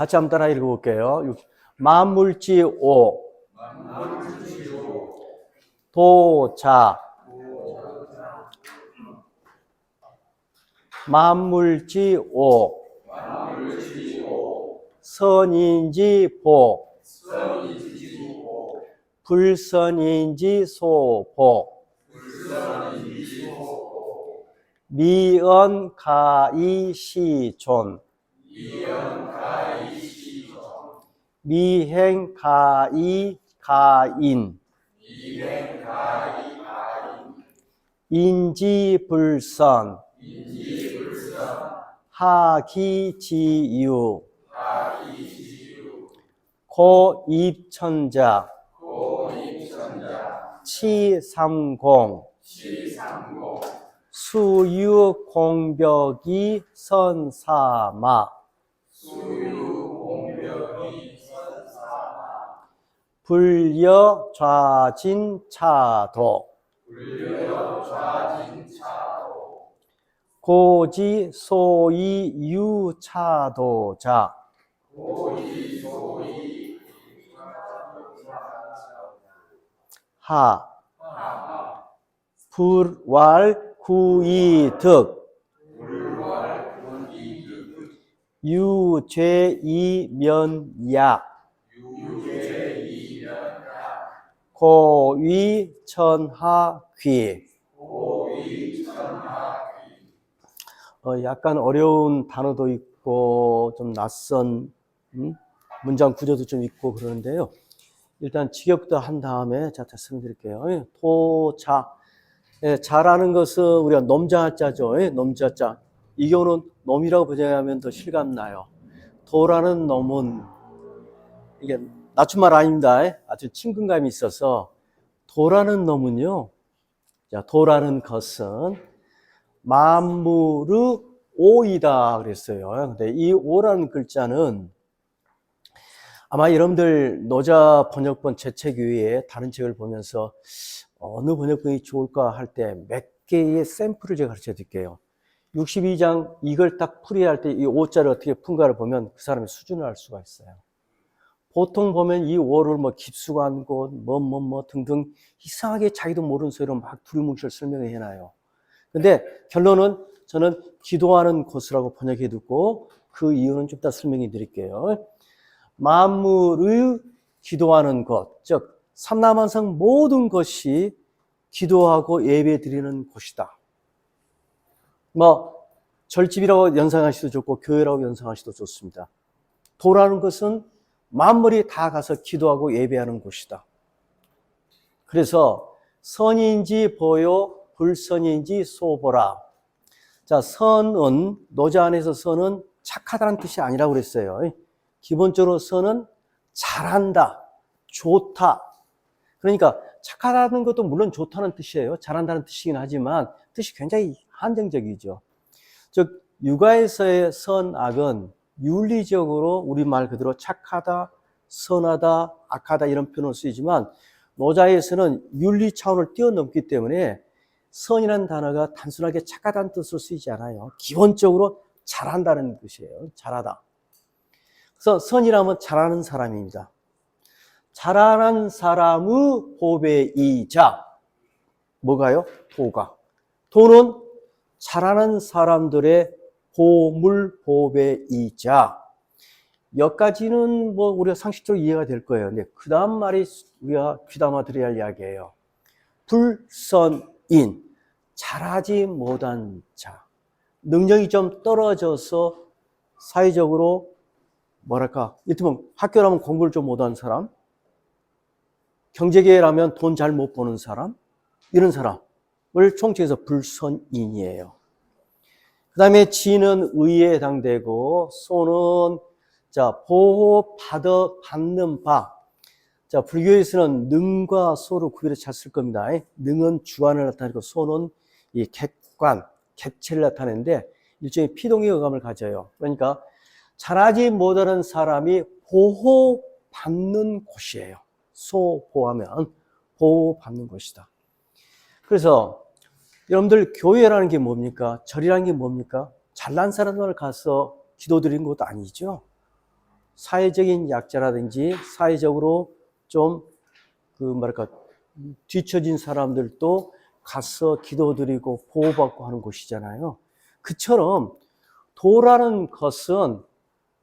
같이 한번 따라 읽어볼게요. 만물지 오, 도자, 만물지 오, 선인지 보, 불선인지 소보, 미언 가이 시존, 미행 가이 가인, 인지불선, 하기지유, 고입천자, 치삼공, 수유공벽이 선사마, 불여좌진차도, 고지소이유차도자, 하, 불왈구이득, 유죄이면야, 고위천하귀. 약간 어려운 단어도 있고 좀 낯선 문장 구조도 좀 있고 그러는데요. 일단 직역도 한 다음에 제가 말씀드릴게요. 도자, 자라는 것은 우리가 nom자자죠. nom자자. 이 경우는 nom이라고 번역하면 더 실감나요. 도라는 nom은 이게 낮춤말 아닙니다. 아주 친근감이 있어서 도라는 nom은요. 자, 도라는 것은 만물의 오이다 그랬어요. 근데 이 오라는 글자는 아마 여러분들 노자 번역본 제 책 위에 다른 책을 보면서 어느 번역본이 좋을까 할 때 몇 개의 샘플을 제가 가르쳐 드릴게요. 62장 이걸 딱 풀이할 때 이 오자를 어떻게 푼가를 보면 그 사람의 수준을 알 수가 있어요. 보통 보면 이 오를 뭐 깊숙한 곳, 등등 이상하게 자기도 모르는 소리로 막 두리뭉실 설명을 해놔요. 근데 결론은 저는 기도하는 곳이라고 번역해 두고 그 이유는 좀 이따 설명해 드릴게요. 만물의 기도하는 곳, 즉 삼라만상 모든 것이 기도하고 예배 드리는 곳이다. 뭐 절집이라고 연상하시도 좋고 교회라고 연상하시도 좋습니다. 도라는 것은 만물이 다 가서 기도하고 예배하는 곳이다. 그래서 선인지 보요, 불선인지 소보라. 자, 선은 노자 안에서 선은 착하다는 뜻이 아니라고 그랬어요. 기본적으로 선은 잘한다, 좋다. 그러니까 착하다는 것도 물론 좋다는 뜻이에요. 잘한다는 뜻이긴 하지만 뜻이 굉장히 한정적이죠. 즉 육아에서의 선악은 윤리적으로 우리말 그대로 착하다, 선하다, 악하다 이런 표현을 쓰이지만 노자에서는 윤리 차원을 뛰어넘기 때문에 선이라는 단어가 단순하게 착하다는 뜻으로 쓰이지 않아요. 기본적으로 잘한다는 뜻이에요. 잘하다. 그래서 선이라면 잘하는 사람입니다. 잘하는 사람의 보배이자 뭐가요? 도가. 도는 잘하는 사람들의 보물 보배이자 여기까지는 뭐 우리가 상식적으로 이해가 될 거예요. 근데 그 다음 말이 우리가 귀담아 들어야 할 이야기예요. 불선인, 잘하지 못한 자, 능력이 좀 떨어져서 사회적으로 뭐랄까, 이를테면 학교라면 공부를 좀 못한 사람, 경제계라면 돈 잘 못 버는 사람, 이런 사람을 총칭해서 불선인이에요. 그 다음에 지는 의에 해당되고, 소는 자 보호받는 바. 자, 불교에서는 능과 소로 구별을 잘 쓸 겁니다. 능은 주관을 나타내고 소는 이 객관, 객체를 나타내는데 일종의 피동의 어감을 가져요. 그러니까 잘하지 못하는 사람이 보호받는 곳이에요. 소보하면 보호받는 곳이다. 그래서 여러분들 교회라는 게 뭡니까? 절이라는 게 뭡니까? 잘난 사람들 가서 기도드리는 것도 아니죠. 사회적인 약자라든지 사회적으로 좀 뭐랄까 뒤처진 사람들도 가서 기도드리고 보호받고 하는 곳이잖아요. 그처럼 도라는 것은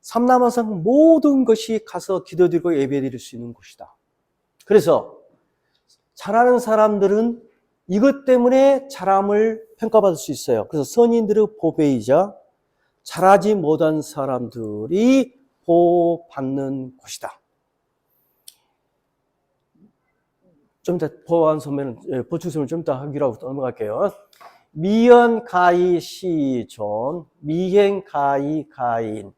삼라만상 모든 것이 가서 기도드리고 예배드릴 수 있는 곳이다. 그래서 잘하는 사람들은 이것 때문에 잘함을 평가받을 수 있어요. 그래서 선인들의 보배이자 잘하지 못한 사람들이 보호받는 곳이다. 좀 이따 보완 소매는, 보충소매는 좀 이따 하기로 하고 넘어갈게요. 미연, 가히, 시존, 미행, 가히, 가인.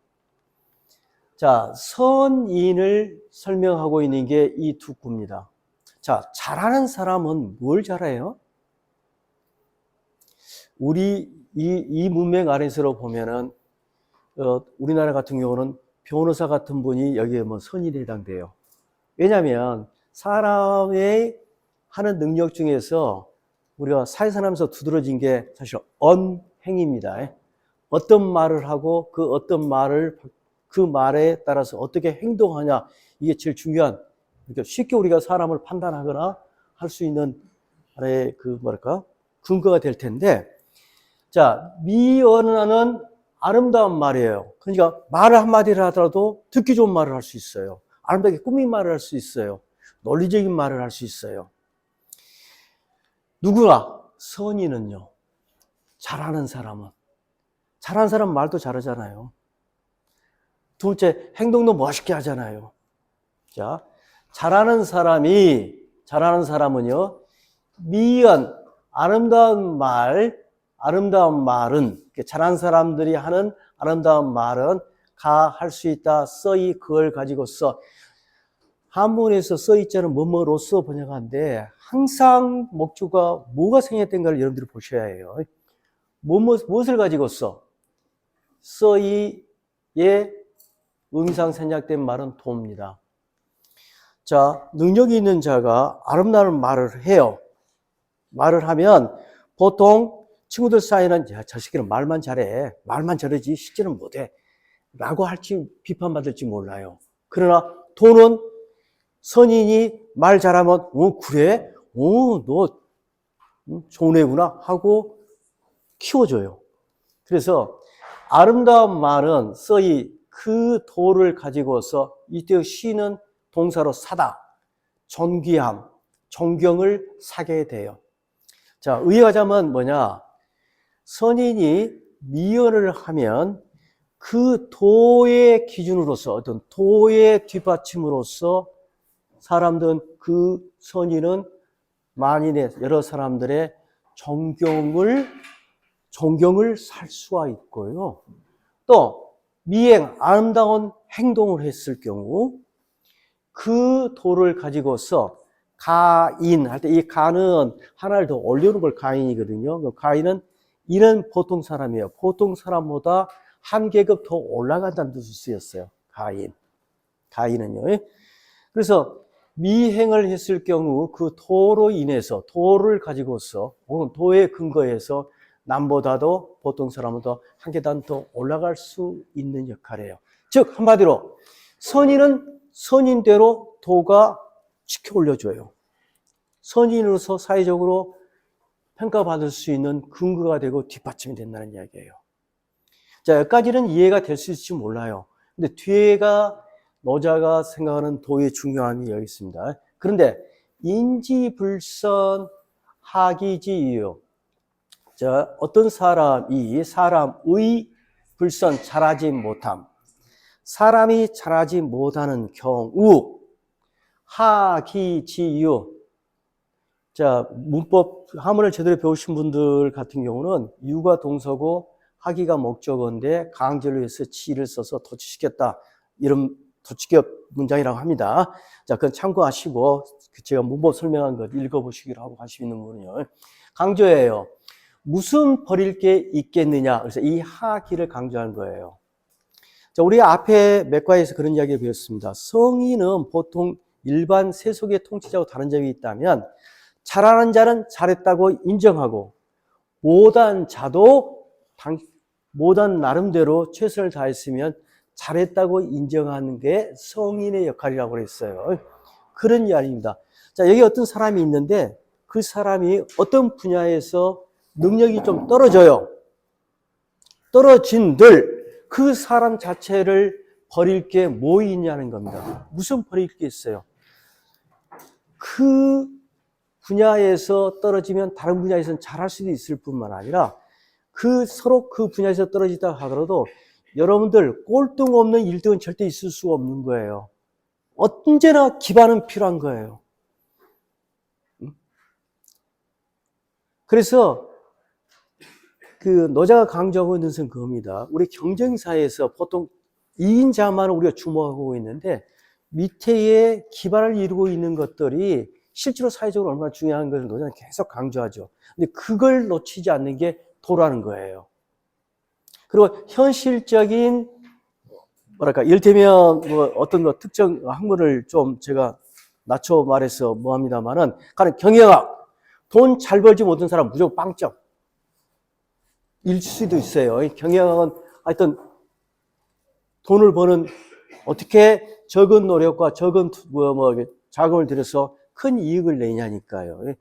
자, 선인을 설명하고 있는 게 이 두 구입니다. 자, 잘하는 사람은 뭘 잘해요? 우리 이 문맥 아래서로 보면은 우리나라 같은 경우는 변호사 같은 분이 여기에 뭐 선인에 해당돼요. 왜냐하면 사람의 하는 능력 중에서 우리가 사회생활하면서 두드러진 게 사실 언행입니다. 어떤 말을 하고 그 어떤 말을 그 말에 따라서 어떻게 행동하냐, 이게 제일 중요한, 그러니까 쉽게 우리가 사람을 판단하거나 할 수 있는 하나의 뭐랄까 근거가 될 텐데, 자, 미언어는 아름다운 말이에요. 그러니까 말을 한마디를 하더라도 듣기 좋은 말을 할 수 있어요. 아름답게 꾸민 말을 할 수 있어요. 논리적인 말을 할 수 있어요. 누구나 선인은요, 잘하는 사람은 말도 잘하잖아요. 두 번째, 행동도 멋있게 하잖아요. 자, 잘하는 사람은요, 미연, 아름다운 말은, 잘하는 사람들이 하는 아름다운 말은 할 수 있다. 써이 그걸 가지고 써. 한문에서 써있자는 뭐뭐로써 번역하는데 항상 목조가 뭐가 생략된가를 여러분들이 보셔야 해요. 무엇을 가지고 써? 써이의 음상 생략된 말은 도입니다. 자, 능력이 있는 자가 아름다운 말을 해요. 말을 하면 보통 친구들 사이는 야, 저 새끼는 말만 잘해. 말만 잘하지 실제는 못해. 라고 할지 비판받을지 몰라요. 그러나 도는 선인이 말 잘하면 그래? 너 좋은 애구나 하고 키워줘요. 그래서 아름다운 말은 써이 그 도를 가지고서 이때 시는 동사로 사다, 존귀함, 존경을 사게 돼요. 자, 의하자면 뭐냐? 선인이 미연을 하면 그 도의 기준으로서, 어떤 도의 뒷받침으로서 사람들은 그 선인은 만인의 여러 사람들의 존경을 살 수가 있고요. 또 미행, 아름다운 행동을 했을 경우 그 도를 가지고서 가인 할 때, 이 가는 하나를 더 올려놓은 걸 가인이거든요. 가인은 이는 보통 사람이에요. 보통 사람보다 한 계급 더 올라간다는 뜻으로 쓰였어요. 가인은요. 그래서 미행을 했을 경우 그 도로 인해서, 도를 가지고서 혹은 도에 근거해서 남보다도 보통 사람보다 한 계단 더 올라갈 수 있는 역할이에요. 즉 한마디로 선인은 선인대로 도가 지켜 올려줘요. 선인으로서 사회적으로 평가받을 수 있는 근거가 되고 뒷받침이 된다는 이야기예요. 자, 여기까지는 이해가 될 수 있을지 몰라요. 근데 뒤에가 노자가 생각하는 도의 중요함이 여기 있습니다. 그런데 인지불선 하기지유. 자, 어떤 사람의 불선, 잘하지 못함. 사람이 잘하지 못하는 경우 하기지유. 자, 문법 하문을 제대로 배우신 분들 같은 경우는 유가 동사고 하기가 목적어인데 강제로 해서 지를 써서 도치시켰다. 이런 도치격 문장이라고 합니다. 자, 그건 참고하시고 제가 문법 설명한 것 읽어보시기로 하고 하시는 분은요. 강조해요. 무슨 버릴 게 있겠느냐. 그래서 이 하기를 강조한 거예요. 자, 우리 앞에 맥과에서 그런 이야기를 배웠습니다. 성인은 보통 일반 세속의 통치자하고 다른 점이 있다면 잘하는 자는 잘했다고 인정하고 못한 자도 못한 나름대로 최선을 다했으면 잘했다고 인정하는 게 성인의 역할이라고 그랬어요. 그런 이야기입니다. 자, 여기 어떤 사람이 있는데 그 사람이 어떤 분야에서 능력이 좀 떨어져요. 떨어진들 그 사람 자체를 버릴 게 뭐 있냐는 겁니다. 무슨 버릴 게 있어요? 그 분야에서 떨어지면 다른 분야에서는 잘할 수도 있을 뿐만 아니라 서로 그 분야에서 떨어지다 하더라도 여러분들 꼴등 없는 1등은 절대 있을 수가 없는 거예요. 언제나 기반은 필요한 거예요. 그래서 그 노자가 강조하고 있는 것은 그겁니다. 우리 경쟁사에서 보통 2인자만 우리가 주목하고 있는데 밑에의 기반을 이루고 있는 것들이 실제로 사회적으로 얼마나 중요한 것을 노자는 계속 강조하죠. 근데 그걸 놓치지 않는 게 도라는 거예요. 그리고 현실적인 뭐랄까 이를테면 뭐 어떤 거 특정 학문을 좀 제가 낮춰 말해서 뭐합니다만은 가령 경영학 돈 잘 벌지 못한 사람 무조건 빵점 일 수도 있어요. 경영학은 하여튼 돈을 버는 어떻게 적은 노력과 적은 자금을 들여서 큰 이익을 내냐니까요.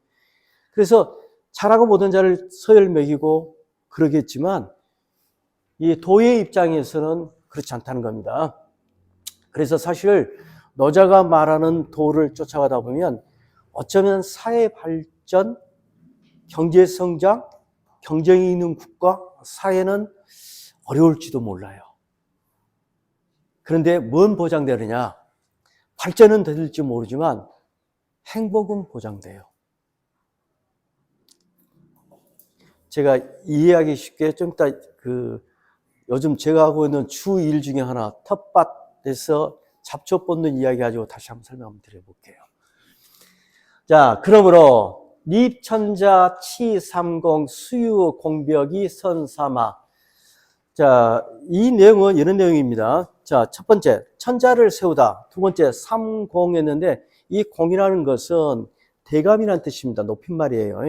그래서 잘하고 못한 자를 서열 매기고 그러겠지만 이 도의 입장에서는 그렇지 않다는 겁니다. 그래서 사실 노자가 말하는 도를 쫓아가다 보면 어쩌면 사회 발전, 경제 성장, 경쟁이 있는 국가, 사회는 어려울지도 몰라요. 그런데 뭔 보장되느냐? 발전은 될지 모르지만 행복은 보장돼요. 제가 이해하기 쉽게 좀 이따 요즘 제가 하고 있는 주 일 중에 하나 텃밭에서 잡초 뽑는 이야기 가지고 다시 한번 설명 한번 드려볼게요. 자, 그러므로 립천자 치삼공 수유 공벽이 선사마. 자, 이 내용은 이런 내용입니다. 자, 첫 번째 천자를 세우다. 두 번째 삼공했는데 이 공이라는 것은 대감이라는 뜻입니다. 높임말이에요.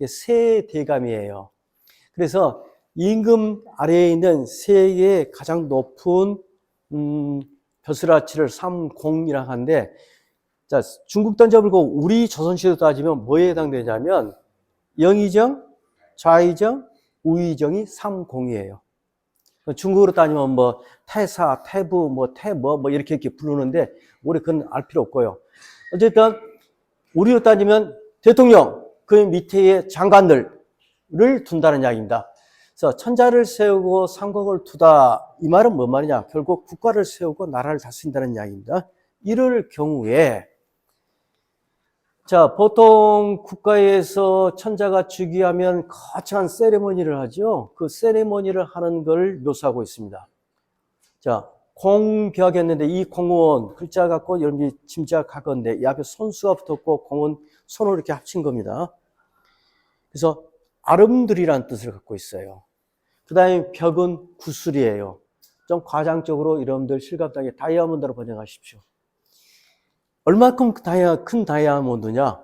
세 대감이에요. 그래서 임금 아래에 있는 세계의 가장 높은 벼슬아치를 삼공이라고 하는데, 자, 중국 던져불고 우리 조선시대로 따지면 뭐에 해당되냐면 영의정, 좌의정, 우의정이 삼공이에요. 중국으로 따지면 뭐 태사, 태부, 뭐 이렇게 부르는데 우리 그건 알 필요 없고요. 어쨌든 우리로 따지면 대통령, 그 밑에의 장관들을 둔다는 이야기입니다. 그래서 천자를 세우고 삼공을 두다, 이 말은 뭔 말이냐? 결국 국가를 세우고 나라를 다스린다는 이야기입니다. 이럴 경우에 자, 보통 국가에서 천자가 즉위하면 거창한 세레모니를 하죠. 그 세레모니를 하는 걸 묘사하고 있습니다. 자, 공벽했는데 이 공은 글자 갖고 여러분이 짐작하건데 이 앞에 손수가 붙었고 공은 손으로 이렇게 합친 겁니다. 그래서 아름드리라는 뜻을 갖고 있어요. 그 다음에 벽은 구슬이에요. 좀 과장적으로 여러분들 실감나게 다이아몬드로 번역하십시오. 얼마큼 큰 다이아몬드냐?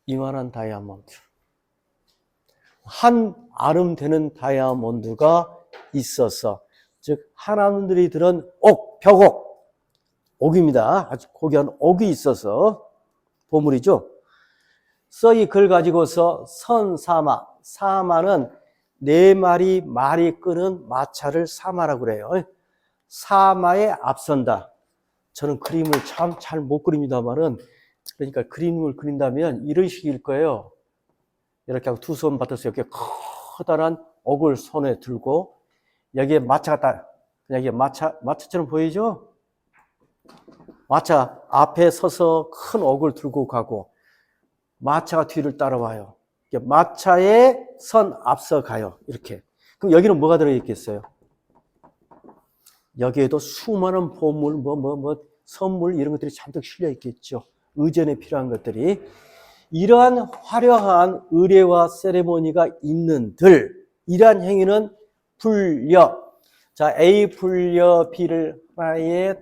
이만한 다이아몬드. 한 아름 되는 다이아몬드가 있어서, 즉 하나님들이 들은 옥, 벽옥, 옥입니다. 아주 고귀한 옥이 있어서 보물이죠. 써 이 글 가지고서 선사마, 사마는 네 마리 말이 끄는 마차를 사마라고 그래요. 사마에 앞선다. 저는 그림을 참 잘 못 그립니다만은, 그러니까 그림을 그린다면 이런 식일 거예요. 이렇게 하고 두 손 받아서 이렇게 커다란 옥을 손에 들고, 여기에 마차가 딱, 그냥 이게 마차처럼 보이죠? 마차 앞에 서서 큰 옥을 들고 가고, 마차가 뒤를 따라와요. 마차에 선 앞서 가요. 이렇게. 그럼 여기는 뭐가 들어있겠어요? 여기에도 수많은 보물, 선물 이런 것들이 잔뜩 실려 있겠죠. 의전에 필요한 것들이. 이러한 화려한 의례와 세레모니가 있는들, 이러한 행위는 불려. 자, A 불려 B를 하나의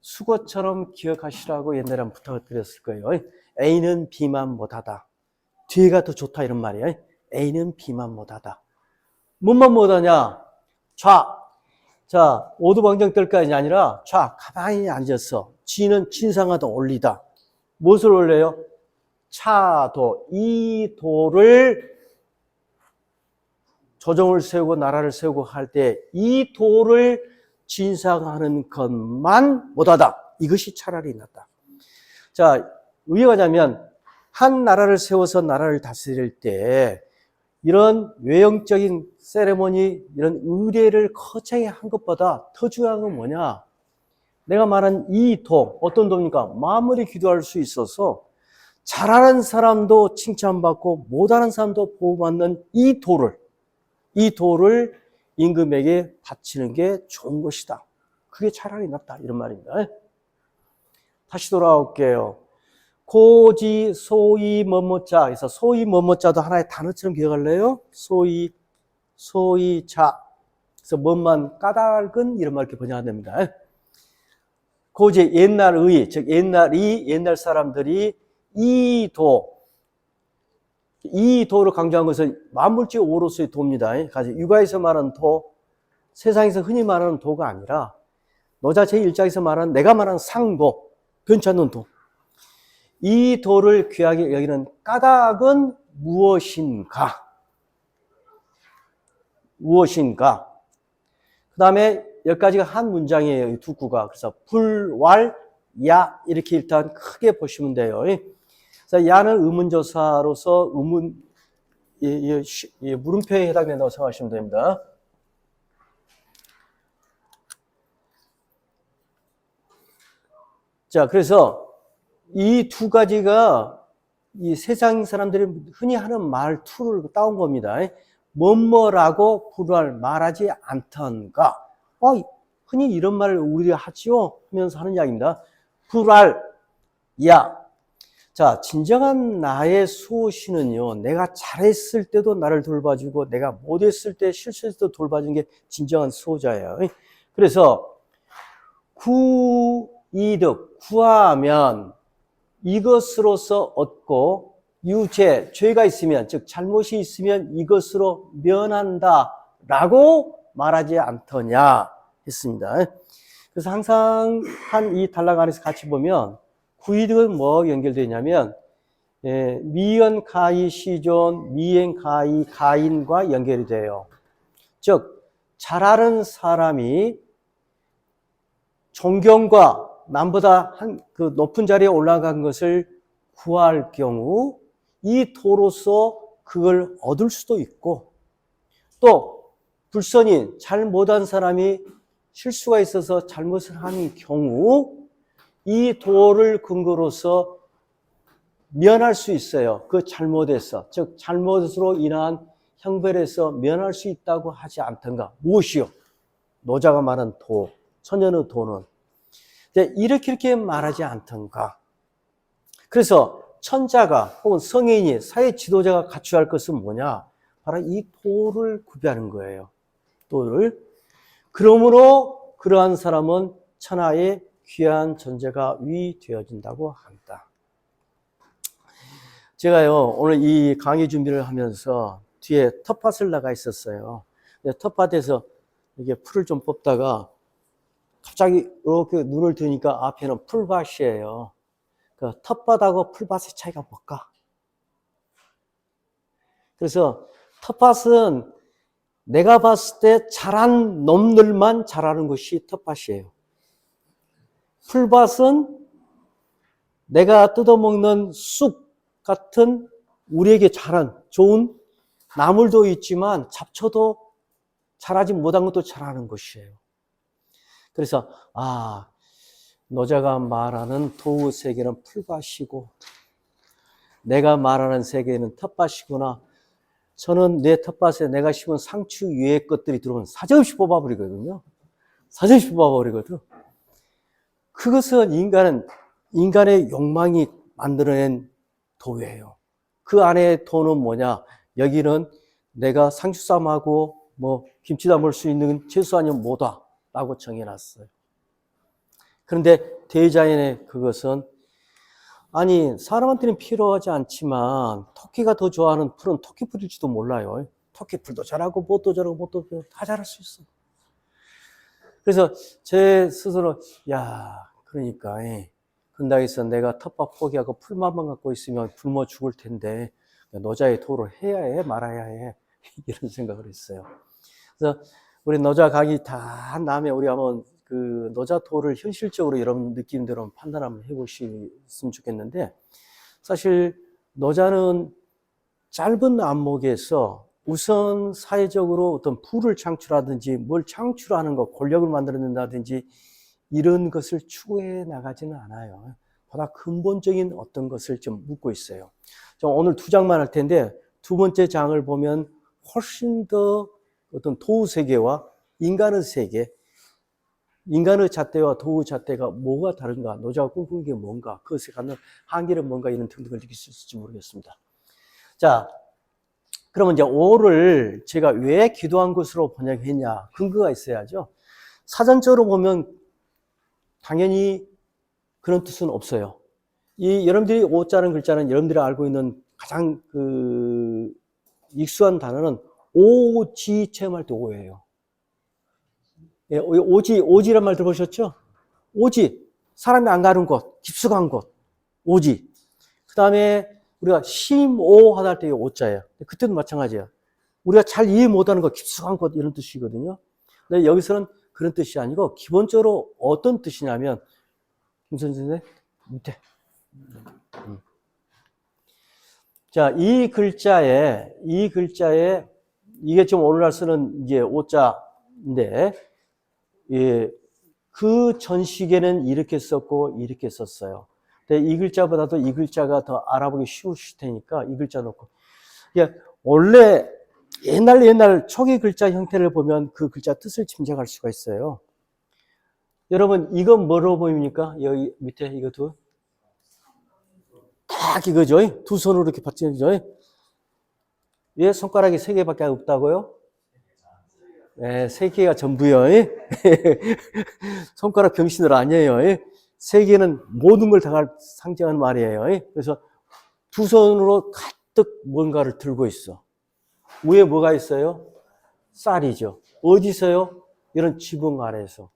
수거처럼 기억하시라고 옛날에 한번 부탁을 드렸을 거예요. A는 B만 못하다. 뒤가 더 좋다 이런 말이에요. A는 B만 못하다. 뭐만 못하냐? 좌. 자, 오두방정 뜰까지 아니라 자, 가만히 앉아서 지는 진상하다 올리다. 무엇을 올려요? 차도, 이 도를 조정을 세우고 나라를 세우고 할 때 이 도를 진상하는 것만 못하다. 이것이 차라리 낫다. 자, 의역하자면 한 나라를 세워서 나라를 다스릴 때 이런 외형적인 세레모니, 이런 의례를 거창히 한 것보다 더 중요한 건 뭐냐? 내가 말한 이 도, 어떤 도입니까? 마무리 기도할 수 있어서 잘하는 사람도 칭찬받고 못하는 사람도 보호받는 이 도를 임금에게 바치는 게 좋은 것이다. 그게 차라리 낫다. 이런 말입니다. 다시 돌아올게요. 고지, 소이, 뭐뭐자. 그래서 소이, 뭐뭐자도 하나의 단어처럼 기억할래요? 소이, 자. 그래서 뭔만 까닭은 이런 말 이렇게 번역하면 됩니다. 고지, 옛날의, 즉 옛날 사람들이 이 도를 강조한 것은 만물지 오로서의 도입니다. 육아에서 말하는 도, 세상에서 흔히 말하는 도가 아니라 노자 제1장에서 말하는 내가 말하는 상도, 변치 않는 도. 이 도를 귀하게 여기는 까닭은 무엇인가? 그 다음에 여기까지가 한 문장이에요. 이 두 구가. 그래서 불, 야 이렇게 일단 크게 보시면 돼요. 그래서 야는 의문조사로서 물음표에 해당된다고 생각하시면 됩니다. 자, 그래서 이 두 가지가 이 세상 사람들이 흔히 하는 말투를 따온 겁니다. 뭐뭐라고 불알 말하지 않던가. 흔히 이런 말을 우리가 하지요? 하면서 하는 이야기입니다. 불알, 야. 자, 진정한 나의 수호신은요, 내가 잘했을 때도 나를 돌봐주고, 내가 못했을 때 실수했을 때도 돌봐주는 게 진정한 수호자예요. 그래서, 구이득, 구하면 이것으로서 얻고, 유죄, 죄가 있으면, 즉, 잘못이 있으면 이것으로 면한다. 라고 말하지 않더냐 했습니다. 그래서 항상 한 이 단락 안에서 같이 보면, 구이득은 뭐 연결되어 있냐면, 미연, 가이, 시존, 미행, 가이, 가인과 연결이 돼요. 즉, 잘하는 사람이 존경과 남보다 그 높은 자리에 올라간 것을 구할 경우 이 도로서 그걸 얻을 수도 있고, 또 불선인, 잘 못한 사람이 실수가 있어서 잘못을 한 경우 이 도를 근거로서 면할 수 있어요. 그 잘못에서, 즉 잘못으로 인한 형벌에서 면할 수 있다고 하지 않던가. 무엇이요? 노자가 말한 도, 천연의 도는 이렇게 말하지 않던가. 그래서 천자가 혹은 성인이 사회 지도자가 갖춰야 할 것은 뭐냐? 바로 이 도를 구비하는 거예요. 도를. 그러므로 그러한 사람은 천하의 귀한 존재가 위되어진다고 한다. 제가요, 오늘 이 강의 준비를 하면서 뒤에 텃밭을 나가 있었어요. 텃밭에서 이게 풀을 좀 뽑다가 갑자기 이렇게 눈을 뜨니까 앞에는 풀밭이에요. 그 텃밭하고 풀밭의 차이가 뭘까? 그래서 텃밭은 내가 봤을 때 잘한 놈들만 잘하는 것이 텃밭이에요. 풀밭은 내가 뜯어먹는 쑥 같은 우리에게 잘한 좋은 나물도 있지만 잡초도 잘하지 못한 것도 잘하는 것이에요. 그래서 노자가 말하는 도의 세계는 풀밭이고 내가 말하는 세계는 텃밭이구나. 저는 내 텃밭에 내가 심은 상추 위에 것들이 들어오면 사정없이 뽑아버리거든요. 사정없이 뽑아버리거든. 그것은 인간의 욕망이 만들어낸 도예요. 그 안에 도는 뭐냐? 여기는 내가 상추쌈하고 뭐 김치 담을 수 있는 채소 아니면 뭐다 라고 정해놨어요. 그런데 대자연의 그것은 사람한테는 필요하지 않지만 토끼가 더 좋아하는 풀은 토끼풀일지도 몰라요. 토끼풀도 잘하고 뭣도 잘하고 뭣도 다 잘할 수 있어. 그래서 제 스스로, 그러니까, 근당에서 내가 텃밭 포기하고 풀만 갖고 있으면 굶어 죽을 텐데, 노자의 도를 해야 해, 말아야 해. 이런 생각을 했어요. 그래서 우리 노자 강의 다 한 다음에 우리 한번 그 노자 도를 현실적으로 여러분 느낌대로 판단 한번 해보셨으면 좋겠는데, 사실 노자는 짧은 안목에서 우선 사회적으로 어떤 부를 창출하든지 뭘 창출하는 것, 권력을 만들어낸다든지 이런 것을 추구해 나가지는 않아요. 보다 근본적인 어떤 것을 좀 묻고 있어요. 오늘 2장만 할 텐데, 2번째 장을 보면 훨씬 더 어떤 도우 세계와 인간의 세계, 인간의 잣대와 도우 잣대가 뭐가 다른가, 노자가 꿈꾼 게 뭔가, 그것에 갖는 한계는 뭔가, 이런 등등을 느낄 수 있을지 모르겠습니다. 자, 그러면 이제 5를 제가 왜 기도한 것으로 번역했냐, 근거가 있어야죠. 사전적으로 보면 당연히 그런 뜻은 없어요. 여러분들이 5자는 글자는 여러분들이 알고 있는 가장 익숙한 단어는 오지 체험할 때 오예요. 예, 오지란 말 들어보셨죠? 오지, 사람이 안 가는 곳, 깊숙한 곳, 오지. 그 다음에 우리가 심오하다 할 때 오자예요. 그때도 마찬가지예요. 우리가 잘 이해 못하는 거, 깊숙한 곳, 이런 뜻이거든요. 근데 여기서는 그런 뜻이 아니고 기본적으로 어떤 뜻이냐면, 김선생님 밑에. 자, 이 글자에 이게 지금 오늘날 쓰는 이제 오자인데, 예, 그 전시계는 이렇게 썼고 이렇게 썼어요. 근데 이 글자보다도 이 글자가 더 알아보기 쉬우실 테니까 이 글자 놓고. 원래 옛날 초기 글자 형태를 보면 그 글자 뜻을 짐작할 수가 있어요. 여러분, 이건 뭐로 보입니까? 여기 밑에 이거 딱 이거죠? 2 손으로 이렇게 받치죠? 왜 손가락이 3개밖에 없다고요? 네, 3개가 전부요. 손가락 병신을 아니에요. 3개는 모든 걸 다 상징하는 말이에요. 그래서 2 손으로 가득 뭔가를 들고 있어. 위에 뭐가 있어요? 쌀이죠. 어디서요? 이런 지붕 아래에서.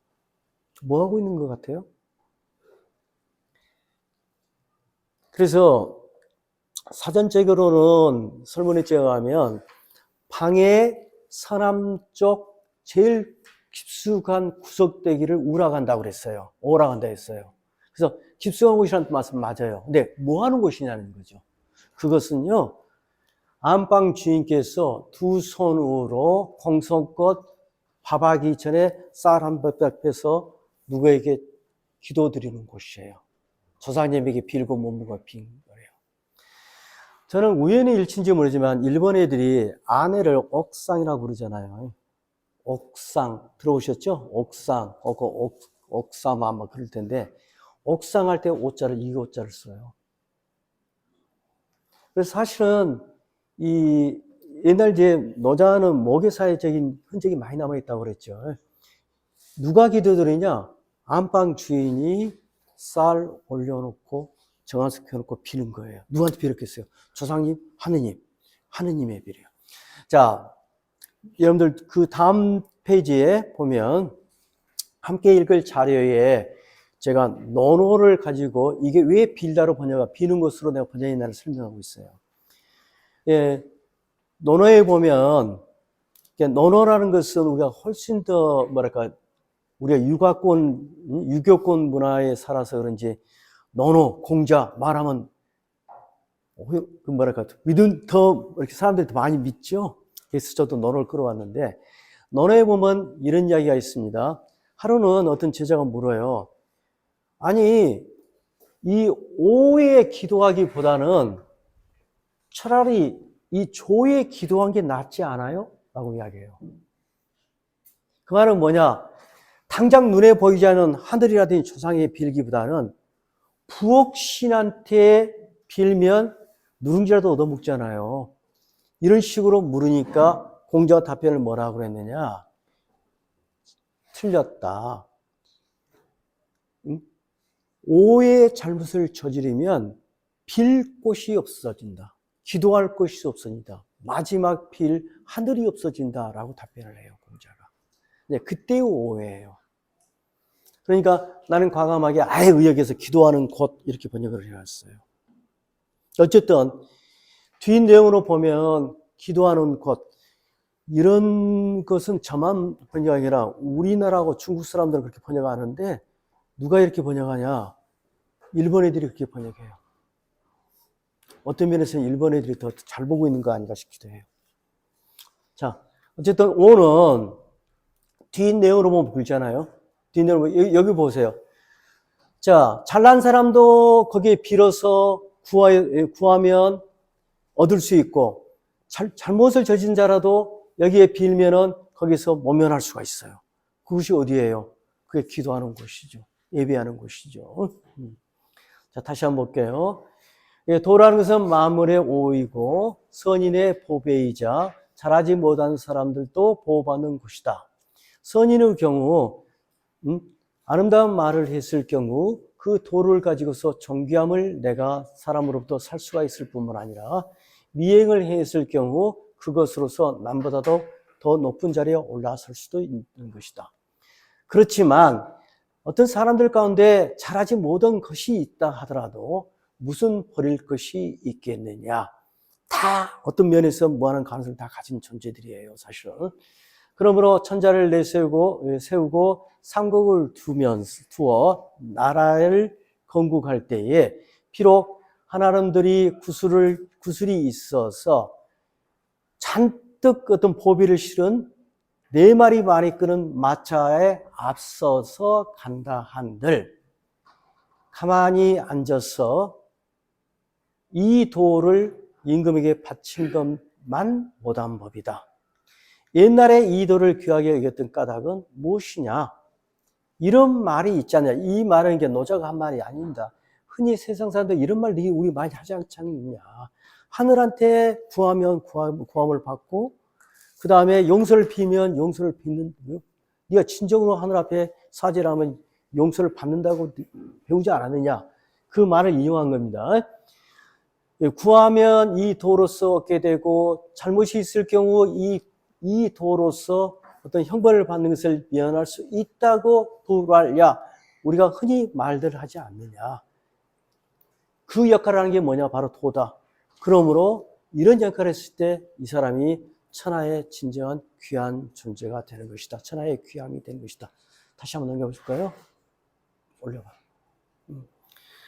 뭐 하고 있는 것 같아요? 그래서 사전적으로는 설문에 제어하면 방의 서남쪽 제일 깊숙한 구석대기를 우락한다고 그랬어요. 오락한다 했어요. 그래서 깊숙한 곳이라는 말씀 맞아요. 근데 뭐 하는 곳이냐는 거죠. 그것은요, 안방 주인께서 2 손으로 공성껏 밥하기 전에 쌀 한 밥 빼서 누구에게 기도드리는 곳이에요. 조상님에게 빌고 몸무가 빈 거예요. 저는 우연히 일치인지 모르지만 일본 애들이 아내를 옥상이라고 부르잖아요. 옥상 들어보셨죠? 옥상, 옥사마 뭐 그럴 텐데 옥상 할 때 오자를 이 오자를 써요. 그래서 사실은 이 옛날 이제 노자는 모계사회적인 흔적이 많이 남아 있다고 그랬죠. 누가 기도드리냐? 안방 주인이 쌀 올려놓고 정한석 켜놓고 비는 거예요. 누구한테 빌었겠어요? 조상님, 하느님의 빌어요. 자, 여러분들 그 다음 페이지에 보면 함께 읽을 자료에 제가 논어를 가지고 이게 왜 빌다로 번역가 비는 것으로 내가 번역했나를 설명하고 있어요. 예, 논어에 보면 논어라는 것은 우리가 훨씬 더 뭐랄까 우리가 유교권 문화에 살아서 그런지 논어, 공자 말하면 그 뭐랄까 믿음 더 이렇게 사람들이 더 많이 믿죠. 그래서 저도 논어를 끌어왔는데 논어에 보면 이런 이야기가 있습니다. 하루는 어떤 제자가 물어요. 아니 이 오에 기도하기보다는 차라리 이 조에 기도한 게 낫지 않아요? 라고 이야기해요. 그 말은 뭐냐? 당장 눈에 보이지 않는 하늘이라든지 조상에 빌기보다는 부엌신한테 빌면 누룽지라도 얻어먹잖아요. 이런 식으로 물으니까 공자가 답변을 뭐라고 그랬느냐? 틀렸다. 오의 잘못을 저지르면 빌 곳이 없어진다. 기도할 곳이 없어진다. 마지막 빌 하늘이 없어진다라고 답변을 해요, 공자가. 네, 그때의 오해예요. 그러니까 나는 과감하게 아예 의역에서 기도하는 곳 이렇게 번역을 해놨어요. 어쨌든 뒷 내용으로 보면 기도하는 곳 이런 것은 저만 번역이 아니라 우리나라하고 중국 사람들은 그렇게 번역하는데 누가 이렇게 번역하냐? 일본 애들이 그렇게 번역해요. 어떤 면에서는 일본 애들이 더 잘 보고 있는 거 아닌가 싶기도 해요. 자, 어쨌든 오는 뒷 내용으로 보면 보이잖아요. 뒷 내용으로 여기 보세요. 자, 잘난 사람도 거기에 빌어서 구하면 얻을 수 있고 잘못을 저진 자라도 여기에 빌면은 거기서 모면할 수가 있어요. 그것이 어디예요? 그게 기도하는 곳이죠. 예배하는 곳이죠. 자, 다시 한번 볼게요. 도라는 것은 만물의 오이고 선인의 보배이자 잘하지 못한 사람들도 보호받는 곳이다. 선인의 경우 아름다운 말을 했을 경우 그 도를 가지고서 존귀함을 내가 사람으로부터 살 수가 있을 뿐만 아니라 미행을 했을 경우 그것으로서 남보다도 더 높은 자리에 올라설 수도 있는 것이다. 그렇지만 어떤 사람들 가운데 잘하지 못한 것이 있다 하더라도 무슨 버릴 것이 있겠느냐. 다 어떤 면에서 무한한 가능성을 다 가진 존재들이에요, 사실은. 그러므로 천자를 세우고 삼국을 두어 나라를 건국할 때에 비록 하나님들이 구슬이 있어서 잔뜩 어떤 보배를 실은 4마리 많이 끄는 마차에 앞서서 간다 한들 가만히 앉아서 이 도를 임금에게 바친 것만 못한 법이다. 옛날에 이 도를 귀하게 여겼던 까닭은 무엇이냐? 이런 말이 있잖아요. 이 말은 이게 노자가 한 말이 아닙니다. 흔히 세상 사람들 이런 말 우리 많이 하지 않냐. 하늘한테 구하면 구함을 받고 그 다음에 용서를 비면 용서를 빚는 거요. 네가 진정으로 하늘 앞에 사죄를 하면 용서를 받는다고 배우지 않았느냐. 그 말을 인용한 겁니다. 구하면 이 도로서 얻게 되고 잘못이 있을 경우 이 도로서 어떤 형벌을 받는 것을 면할 수 있다고 도랄야 우리가 흔히 말들 하지 않느냐. 그 역할을 하는 게 뭐냐? 바로 도다. 그러므로 이런 역할을 했을 때 이 사람이 천하의 진정한 귀한 존재가 되는 것이다. 천하의 귀함이 되는 것이다. 다시 한번 넘겨보실까요? 올려봐.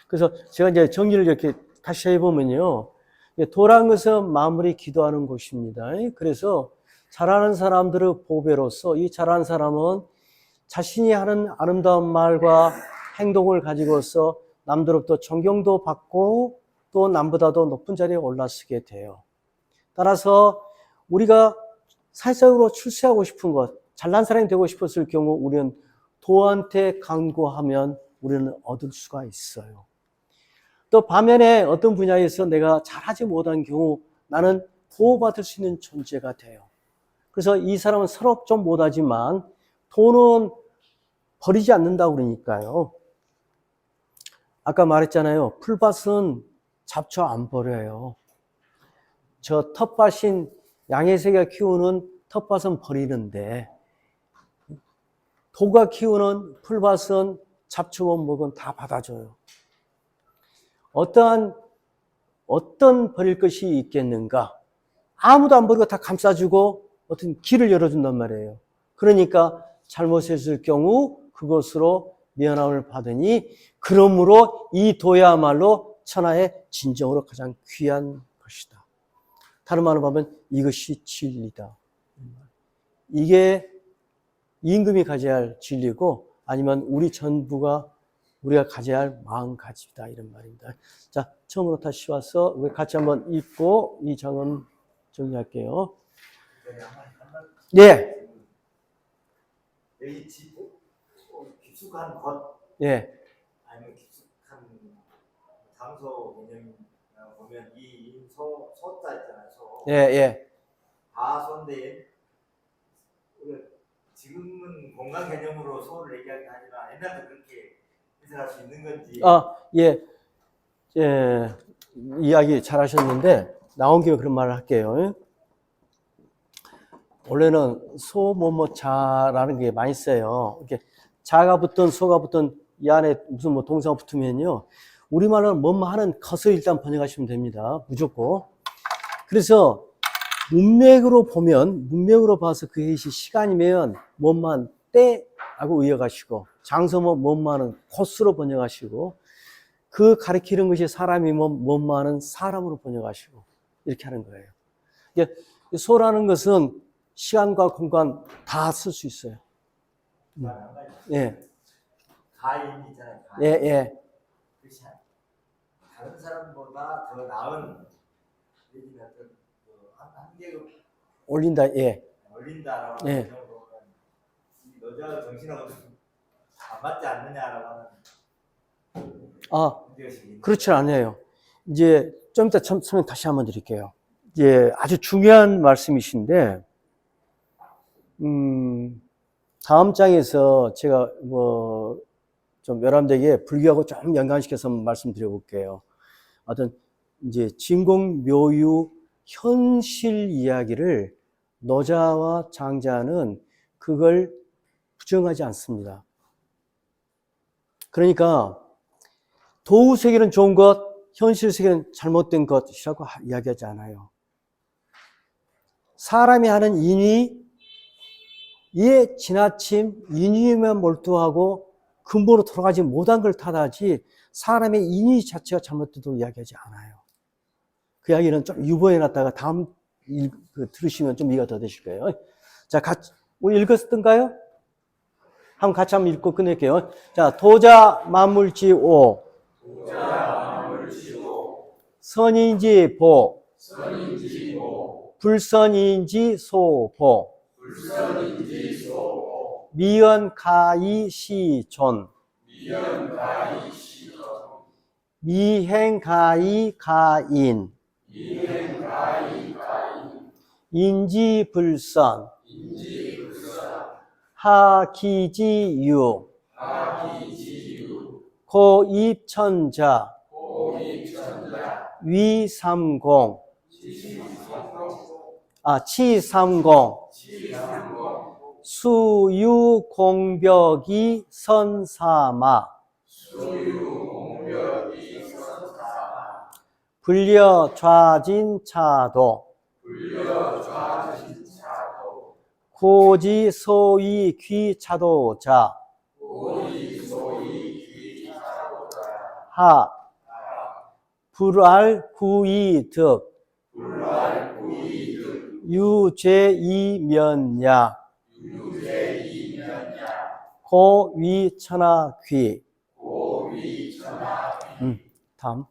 그래서 제가 이제 정리를 이렇게 다시 해보면요. 도라는 것은 마무리 기도하는 곳입니다. 그래서 잘하는 사람들의 보배로서 이 잘하는 사람은 자신이 하는 아름다운 말과 행동을 가지고서 남들로부터 존경도 받고 또 남보다도 높은 자리에 올라서게 돼요. 따라서 우리가 사회적으로 출세하고 싶은 것, 잘난 사람이 되고 싶었을 경우 우리는 도한테 간구하면 우리는 얻을 수가 있어요. 또 반면에 어떤 분야에서 내가 잘하지 못한 경우 나는 보호받을 수 있는 존재가 돼요. 그래서 이 사람은 서로 좀 못하지만 돈은 버리지 않는다고 그러니까요. 아까 말했잖아요. 풀밭은 잡초 안 버려요. 저 텃밭인 양혜새가 키우는 텃밭은 버리는데 도가 키우는 풀밭은 잡초만 먹은 다 받아줘요. 어떤 버릴 것이 있겠는가? 아무도 안 버리고 다 감싸주고 어떤 길을 열어준단 말이에요. 그러니까 잘못했을 경우 그것으로 면함을 받으니 그러므로 이 도야말로 천하의 진정으로 가장 귀한 것이다. 다른 말로 하면 이것이 진리다. 이게 임금이 가져야 할 진리고 아니면 우리 전부가 우리가 가져야 할 마음가짐이다 이런 말입니다. 자, 처음으로 다시 와서 우리 같이 한번 읽고 이 장은 정리할게요. 예. 여기 깊숙한 것, 예. 아니면 깊숙한 장소 개념 보면 이 소자 있잖아요. 소. 예, 예. 다소인데 지금은 공간 개념으로 소를 얘기하긴 하지만 옛날에 그렇게 해석할 수 있는 건지. 예. 예. 이야기 잘 하셨는데 나온 김에 그런 말을 할게요. 원래는 소 뭐뭐 자라는 게 많이 써요. 이렇게 자가 붙든 소가 붙든 이 안에 무슨 뭐 동사가 붙으면요. 우리말로는 뭐뭐 하는 것을 일단 번역하시면 됩니다. 무조건. 그래서 문맥으로 보면, 문맥으로 봐서 그 해시 시간이면 뭐만 때하고 이어가시고, 장소면 뭐만은 코스로 번역하시고, 그 가리키는 것이 사람이면 뭐만은 사람으로 번역하시고, 이렇게 하는 거예요. 이게 소라는 것은 시간과 공간 다 쓸 수 있어요. 예. 가인 있잖아요. 가인. 예, 예. 그렇지 않아요. 다른 사람보다 더 나은 얘기가 어떤 한계급 올린다, 예. 올린다라고 예. 하는 경우는 이 여자 정신하고 좀 안 맞지 않느냐라고 하는 아, 문제의식이 있는 그렇지 않아요. 이제 좀 이따 설명 다시 한번 드릴게요. 이제 아주 중요한 말씀이신데, 다음 장에서 제가 뭐 좀 여러분들에게 불교하고 좀 연관시켜서 말씀드려 볼게요. 어떤 이제 진공묘유 현실 이야기를 노자와 장자는 그걸 부정하지 않습니다. 그러니까 도우 세계는 좋은 것, 현실 세계는 잘못된 것이라고 이야기하지 않아요. 사람이 하는 인위에 지나침, 인위에만 몰두하고 근본으로 돌아가지 못한 걸 탓하지 사람의 인위 자체가 잘못되다고 이야기하지 않아요. 그 이야기는 좀 유보해놨다가 다음 들으시면 좀 이해가 더 되실 거예요. 자, 우리 읽었던가요? 한번 같이 한번 읽고 끝낼게요. 자, 도자 만물지오. 선인지 보. 불선인지 소보. 미연가이 시존. 미행가이 가인. 인지불선. 하기지유. 고입천자. 위삼공. 치삼공. 수유공벽이 선사마. 불려좌진차도. 고지소위 귀차도자. 하. 불알구이득. 유죄이면야. 고위천하귀. 다음.